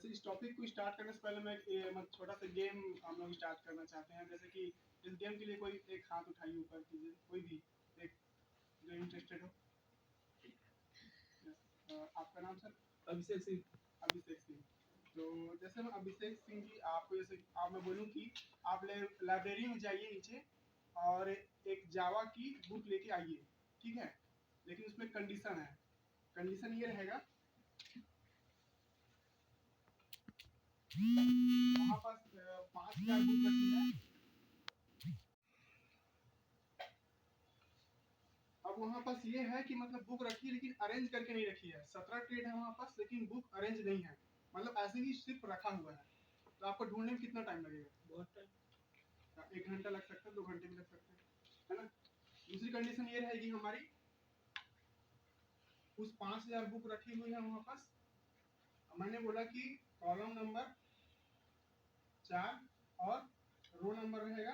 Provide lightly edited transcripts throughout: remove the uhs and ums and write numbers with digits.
जैसे इस टॉपिक को स्टार्ट करने से पहले मैं मतलब छोटा सा गेम हम लोग स्टार्ट करना चाहते हैं। जैसे कि इस गेम के लिए कोई एक हाथ उठाइए ऊपर कीजिए, कोई भी एक जो इंटरेस्टेड हो। आपका नाम सर? अभिषेक सिंह। अभिषेक सिंह। तो जैसे मैं अभिषेक सिंह जी आपको जैसे आप मैं बोलूँ कि आप लाइब्रेरी में जाइए नीचे और एक जावा की बुक लेके आइए, ठीक है। लेकिन उसमें कंडीशन है, कंडीशन ये रहेगा वहाँ पास 5000 बुक रखी है। अब वहाँ पास ये है कि मतलब बुक रखी है लेकिन अरेंज करके नहीं रखी है। 17 ट्रेड है वहाँ पास लेकिन बुक अरेंज नहीं है, मतलब ऐसे ही सिर्फ रखा हुआ है। तो आपको ढूंढने में कितना टाइम लगेगा? बहुत टाइम, 1 घंटा लग सकता है, 2 घंटे भी लग सकते हैं, है ना। दूसरी कंडीशन ये रहेगी हमारी, उस 5000 बुक रखी हुई है वहाँ पास। मैंने बोला कि कॉलम नंबर 4 और रो नंबर रहेगा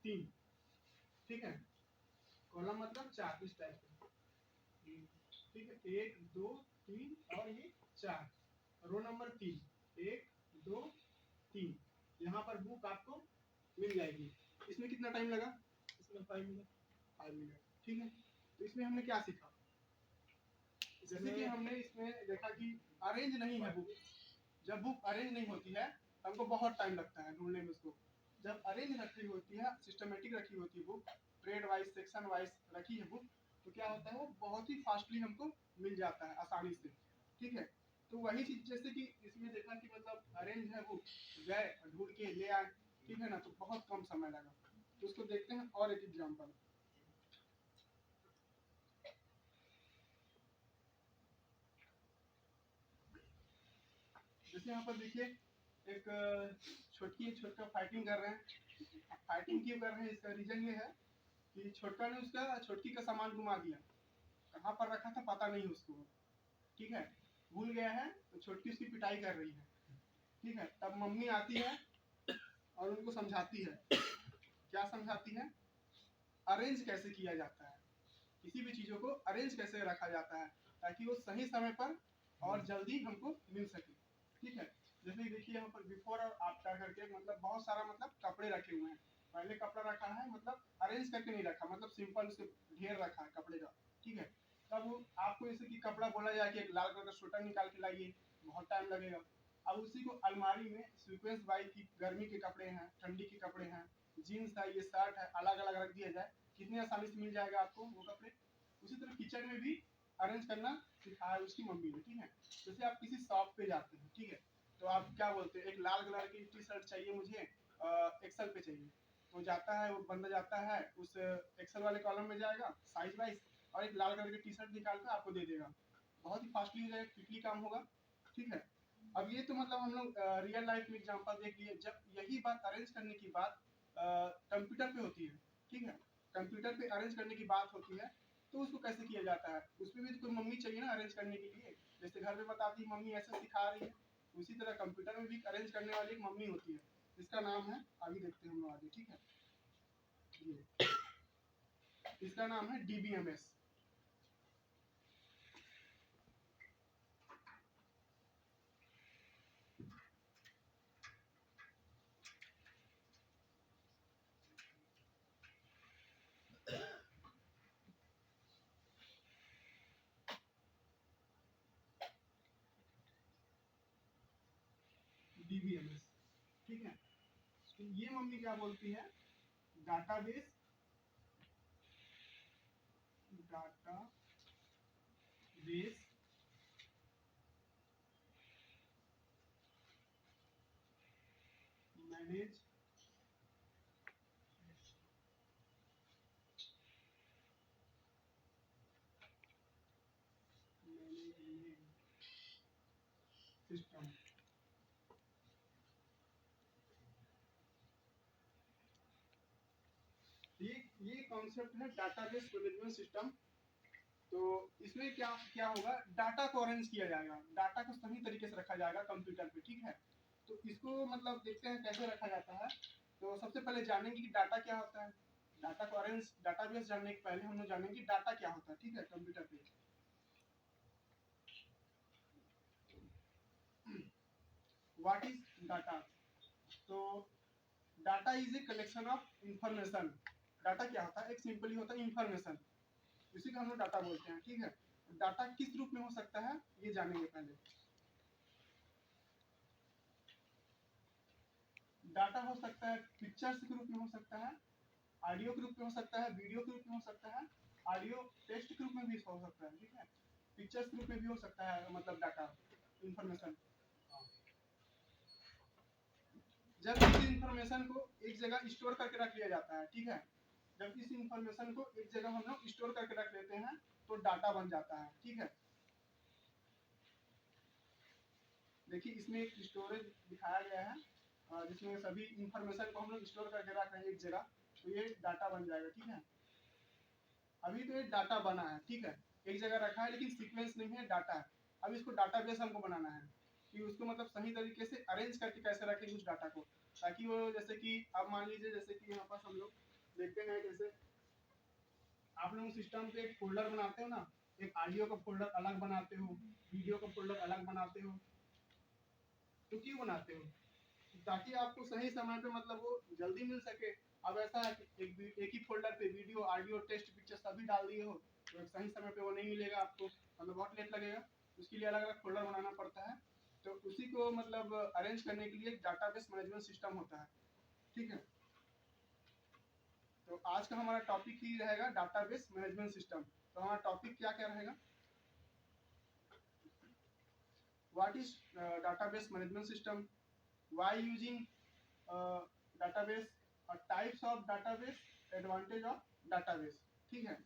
3, ठीक है। कॉलम मतलब 4 इस टाइप का, ठीक है। 1 2 3 और ये 4, रो नंबर 3, 1 2 3। यहाँ पर बुक आपको मिल जाएगी। इसमें कितना टाइम लगा? इसमें 5 मिनट। 5 मिनट, ठीक है। तो इसमें हमने क्या सीखा? जैसे कि हमने इसमें देखा कि अरेंज नहीं है बुक। जब बुक अरेंज नहीं होती है हमको बहुत टाइम लगता है ढूंढने में उसको। जब अरेंज रखी होती है, सिस्टमेटिक रखी होती है book, trade wise section wise रखी है बुक, तो क्या होता है वो बहुत ही फास्टली हमको मिल जाता है आसानी से, ठीक है। तो वही चीज जैसे कि इसमें देखा कि मतलब अरेंज है बुक, गए ढूंढ के ले आए, ठीक है ना, तो बहुत कम समय लगा। तो उसको देखते हैं और एक एग्जाम्पल। जैसे यहाँ पर देखिए एक छोटका फाइटिंग कर रहे हैं। फाइटिंग क्यों कर रहे हैं इसका रीजन ये है कि छोटका ने उसका छोटकी का सामान घुमा दिया, कहाँ पर रखा था पता नहीं उसको, ठीक है, भूल गया है। तो छोटकी उसकी पिटाई कर रही है, ठीक है। तब मम्मी आती है और उनको समझाती है। क्या समझाती है? अरेंज कैसे किया जाता है, किसी भी चीजों को अरेंज कैसे रखा जाता है ताकि वो सही समय पर और जल्दी हमको मिल सके, ठीक है। जैसे देखिए यहाँ पर बिफोर और आफ्टर करके मतलब बहुत सारा मतलब कपड़े रखे हुए हैं। पहले कपड़ा रखा है मतलब अरेंज करके नहीं रखा, मतलब सिंपल से ढेर रखा है कपड़े का, ठीक है। तब आपको जैसे कि कपड़ा बोला जाए कि एक लाल कलर का स्वेटर निकाल के लाइए, बहुत टाइम लगेगा। अब उसी को अलमारी में सीक्वेंस वाइज की गर्मी के कपड़े हैं, ठंडी के कपड़े हैं, जीन्स है, ये शर्ट है, अलग अलग रख दिया जाए, कितनी आसानी से मिल जाएगा आपको वो कपड़े। उसी तरह किचन में भी अरेंज करना सिखाया उसकी मम्मी ने, ठीक है। जैसे आप किसी शॉप पे जाते हैं, ठीक है, तो आप क्या बोलते हैं, एक लाल कलर की टी शर्ट चाहिए मुझे, एक्सल पे चाहिए। तो जाता है वो बंदा, जाता है उस एक्सल वाले कॉलम में जाएगा साइज वाइज और एक लाल कलर की टी शर्ट निकाल कर आपको दे देगा। बहुत ही फास्टली हो जाएगा, क्विकली काम होगा, ठीक है। अब ये तो मतलब हम लोग रियल लाइफ में एग्जांपल देख लिए। जब यही बात अरेंज करने की बात कंप्यूटर पे होती है, ठीक है, कंप्यूटर पे अरेंज करने की बात होती है, तो उसको कैसे किया जाता है? उसमें भी तो कोई मम्मी चाहिए ना अरेंज करने के लिए। जैसे घर में बताती मम्मी ऐसे सिखा रही है, उसी तरह कंप्यूटर में भी अरेंज करने वाली एक मम्मी होती है, जिसका नाम है, आगे देखते हैं हम लोग आगे, ठीक है। ये इसका नाम है DBMS। DBMS, ठीक है। तो ये मम्मी क्या बोलती है? Database, data base manage system. ये कॉन्सेप्ट है डाटाबेस मैनेजमेंट सिस्टम। तो इसमें क्या क्या होगा, डाटा को अरेंज किया जाएगा, डाटा को सही तरीके से रखा जाएगा कंप्यूटर पे, ठीक है। तो इसको मतलब देखते हैं कैसे रखा जाता है। तो सबसे पहले जानेंगे कि डाटा क्या होता है। डाटा को अरेंज, डाटाबेस जानने के पहले हम लोग जानेंगे कि डाटा क्या होता है, ठीक है, कंप्यूटर पे। What is data? तो data is a collection of information. Data क्या होता है? एक सिंपली होता है इंफॉर्मेशन, इसी को हम लोग डाटा बोलते हैं। ठीक है, डाटा किस रूप में हो सकता है ये जानेंगे पहले। डाटा हो सकता है पिक्चर्स के रूप में हो सकता है, ऑडियो के रूप में हो सकता है, वीडियो के रूप में हो सकता है, ऑडियो टेक्स्ट के रूप में भी हो सकता है। ठीक है, पिक्चर्स के रूप में भी हो सकता है, मतलब डाटा इंफॉर्मेशन। जब इस इंफॉर्मेशन को एक जगह स्टोर करके रख लिया जाता है, ठीक है, जब इस इंफॉर्मेशन को एक जगह हम लोग स्टोर करके रख लेते हैं तो डाटा बन जाता है। ठीक है, देखिए इसमें एक स्टोरेज दिखाया गया है जिसमें सभी इंफॉर्मेशन को हम लोग स्टोर करके रख रहे हैं एक जगह, तो ये डाटा बन जाएगा। ठीक है, अभी तो ये डाटा बना है, ठीक है, एक जगह रखा है लेकिन सीक्वेंस नहीं है, डाटा है। अब इसको डाटाबेस हमको बनाना है कि उसको मतलब सही तरीके से अरेंज करके कैसे रखें उस डाटा को, ताकि वो जैसे कि अब मान लीजिए जैसे कि यहाँ पास हम लोग देखते हैं, जैसे आप लोग सिस्टम पे एक फोल्डर बनाते हो ना, एक ऑडियो का फोल्डर अलग बनाते हो, वीडियो का फोल्डर अलग बनाते हो, तो क्यों बनाते हो? ताकि आपको सही समय पे मतलब वो जल्दी मिल सके। अब ऐसा है कि एक ही फोल्डर पे वीडियो, ऑडियो, टेक्स्ट, पिक्चर सभी डाल दिए हो तो एक सही समय पे वो नहीं मिलेगा आपको, मतलब बहुत लेट लगेगा। उसके लिए अलग अलग फोल्डर बनाना पड़ता है, तो उसी को मतलब अरेंज करने के लिए एक डाटाबेस मैनेजमेंट सिस्टम होता है। ठीक है, तो आज का हमारा टॉपिक ही रहेगा डाटाबेस मैनेजमेंट सिस्टम। तो हमारा टॉपिक क्या क्या रहेगा? What is database management system, why using database, types of database, advantage of database। ठीक है,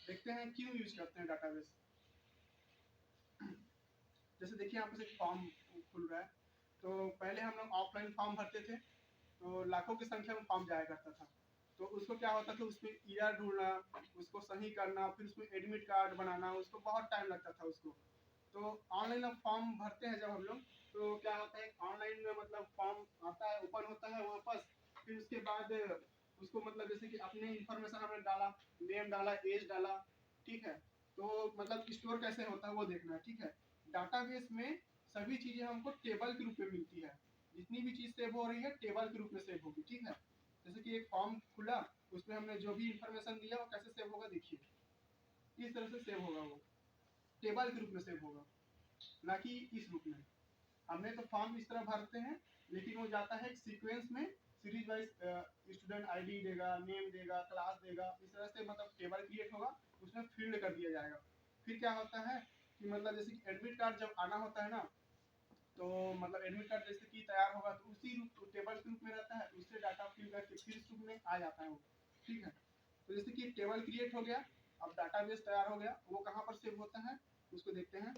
देखते हैं क्यों यूज करते हैं डाटाबेस। जैसे देखिए यहाँ पर एक फॉर्म खुल रहा है, तो पहले हम लोग ऑफलाइन फॉर्म भरते थे, तो लाखों की संख्या में फॉर्म जाया करता था, तो उसको क्या होता था, उसमें ईयर ढूंढना, उसको सही करना, फिर उसमें एडमिट कार्ड बनाना, उसको बहुत टाइम लगता था उसको। तो ऑनलाइन अब फॉर्म भरते हैं जब हम लोग, तो क्या होता है ऑनलाइन में मतलब फॉर्म आता है, ओपन होता है वापस, फिर उसके बाद उसको मतलब जैसे कि अपने इंफॉर्मेशन हमने डाला, नेम डाला, एज डाला, ठीक है, तो मतलब स्टोर कैसे होता है वो देखना है। ठीक है, डाटाबेस में सभी चीजें हमको टेबल के रूप में मिलती है, जितनी भी चीज सेव हो रही है टेबल के रूप में सेव होगी। ठीक है, जैसे कि एक फॉर्म खुला, उसमें हमने जो भी इंफॉर्मेशन दिया वो कैसे सेव होगा, देखिए इस तरह से सेव होगा, वो टेबल के रूप में सेव होगा, ना कि इस रूप में। हमने तो फॉर्म इस तरह भरते हैं, लेकिन वो जाता है एक सीक्वेंस में, सीरीज वाइज, स्टूडेंट आईडी देगा, नेम देगा, क्लास देगा, इस तरह से मतलब टेबल क्रिएट होगा, उसमें फील्ड कर दिया जाएगा। फिर क्या होता है कि मतलब जैसे कि एडमिट कार्ड जब आना होता है ना, तो मतलब एडमिट कार्ड जैसे कि तैयार होगा तो उसी रूप टेबल के रूप में रहता है, उससे डाटा फिल करके फिर इस रूप में आ जाता है वो। ठीक है, तो जैसे कि टेबल क्रिएट हो गया, अब डाटाबेस तैयार हो गया, वो कहाँ पर सेव होता है उसको देखते हैं।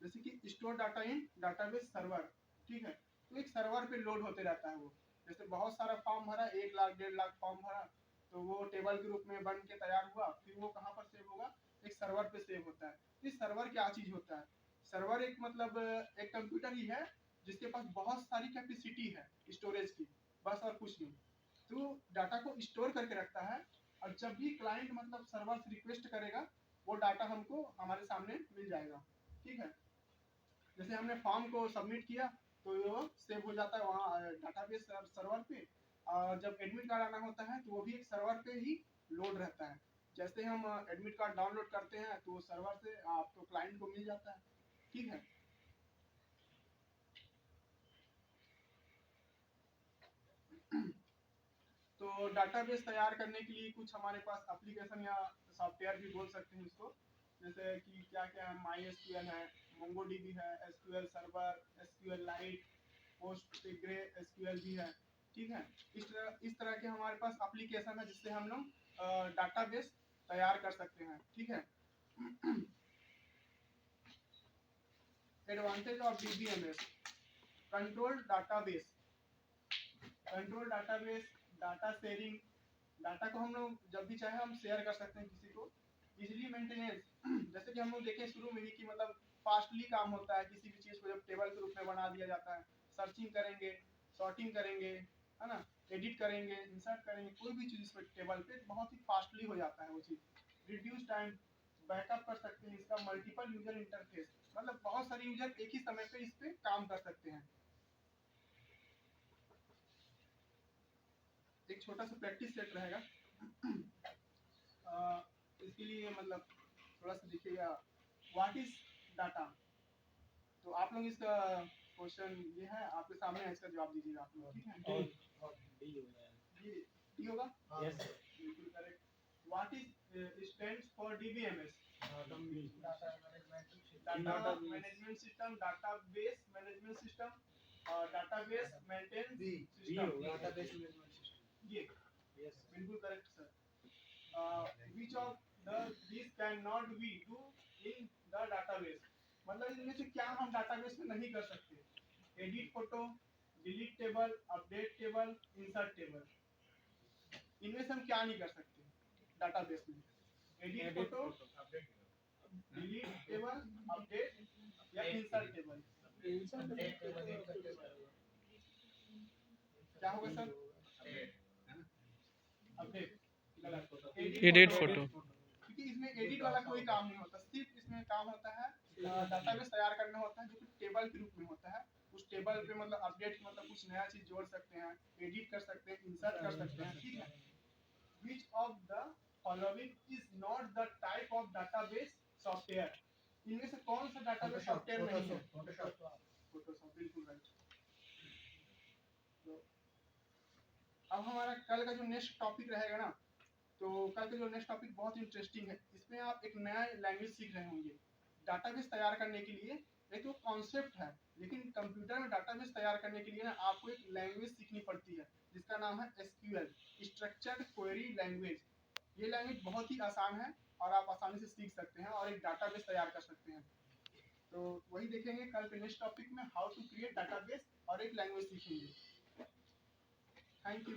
जैसे कि store data in database server. ठीक है, तो एक सर्वर पे लोड होते रहता है वो, जैसे बहुत सारा फॉर्म भरा, 1 लाख 1.5 लाख फॉर्म भरा, तो वो टेबल के रूप में बन के तैयार हुआ, फिर वो कहाँ पर सेव होगा, एक सर्वर पे सेव होता है। इस सर्वर क्या चीज होता है? सर्वर एक मतलब एक कंप्यूटर ही है जिसके पास बहुत सारी कैपेसिटी है स्टोरेज की, बस और कुछ नहीं। तो डाटा को स्टोर करके रखता है, और जब भी क्लाइंट मतलब सर्वर से रिक्वेस्ट करेगा वो डाटा हमको हमारे सामने मिल जाएगा। ठीक है, जैसे हमने फॉर्म को सबमिट किया तो वो सेव हो जाता है वहाँ डाटाबेस सर्वर पे, और जब एडमिट कार्ड आना होता है तो वो भी एक सर्वर पे ही लोड रहता है। जैसे हम एडमिट कार्ड डाउनलोड करते हैं तो सर्वर से आपको क्लाइंट को मिल जाता है। ठीक है, तो डाटाबेस तैयार करने के लिए कुछ हमारे पास एप्लीकेशन या सॉफ्टवेयर भी बोल सकते हैं इसको, जैसे कि क्या क्या है, माई एसक्यूएल है, मोंगोडीबी है, SQL Server, SQLite, PostgreSQL भी है। ठीक है, इस तरह के हमारे पास एप्लीकेशन है जिससे हम लोग डाटाबेस तैयार कर सकते हैं। ठीक है, advantage of DBMS, control database, control database, data sharing, data को हम लोग जब भी चाहे हम शेयर कर सकते हैं किसी को, इजीली मेंटेनेंस, जैसे कि हम लोग देखे शुरू में ही कि मतलब फास्टली काम होता है, किसी भी चीज को जब टेबल के रूप में बना दिया जाता है, सर्चिंग करेंगे, सॉर्टिंग करेंगे, है ना, एडिट करेंगे, इंसर्ट करेंगे, कोई भी चीज इस पर टेबल पे बहुत ही फास्टली हो जाता है वो चीज, रिड्यूस टाइम, बैकअप कर सकते हैं इसका मल्टीपल यूजर इंटरफेस, मतलब बहुत सारे यूजर एक ही समय पे इस पे काम कर सकते हैं। एक छोटा सा प्रैक्टिस सेट रहेगा इसके लिए मतलब थोड़ा सा देखिएगा, व्हाट इज डाटा। तो आप लोग इसका क्वेश्चन ये है आपके सामने है, इसका जवाब दीजिएगा आप लोग, ठीक है? ये डी होगा, यस बिल्कुल correct. What is stands for DBMS, data management system, database management system और database maintenance system, database management system. ये बिल्कुल correct sir. which of these cannot we do in the database, मतलब इनमें से क्या हम डाटाबेस में नहीं कर सकते? Edit photo, delete table, update table, insert table, इनमें से हम क्या नहीं कर सकते डाटाबेस में? Edit photo, delete table, update या इंसर्ट टेबल, क्या होगा सर? Update, edit photo. क्योंकि इसमें एडिट वाला कोई काम नहीं होता, सिर्फ इसमें काम होता है डाटाबेस तैयार करना होता है जो कि टेबल के रूप में होता है। उस टेबल पे मतलब अपडेट मतलब कुछ नया चीज जोड़ सकते हैं, एडिट कर सकते हैं, इंसर्ट कर सकते हैं, ठीक है? Which of the following is not the type of database software, इनमें से कौन सा डाटाबेस सॉफ्टवेयर नहीं है? फोटोशॉप, बिल्कुल राइट। तो अब हमारा कल का जो नेक्स्ट टॉपिक रहेगा ना, तो कल का जो नेक्स्ट टॉपिक बहुत इंटरेस्टिंग है। इसमें आप एक नया लैंग्वेज सीख रहे होंगे डाटाबेस तैयार करने के लिए। एक तो कॉन्सेप्ट है, लेकिन कंप्यूटर में डाटाबेस तैयार करने के लिए ना आपको एक लैंग्वेज सीखनी पड़ती है जिसका नाम है SQL, स्ट्रक्चर्ड क्वेरी लैंग्वेज। ये लैंग्वेज बहुत ही आसान है और आप आसानी से सीख सकते हैं और एक डाटाबेस तैयार कर सकते हैं। तो वही देखेंगे कल के नेक्स्ट टॉपिक में, हाउ टू क्रिएट डाटाबेस, और एक लैंग्वेज सीखेंगे। Thank you.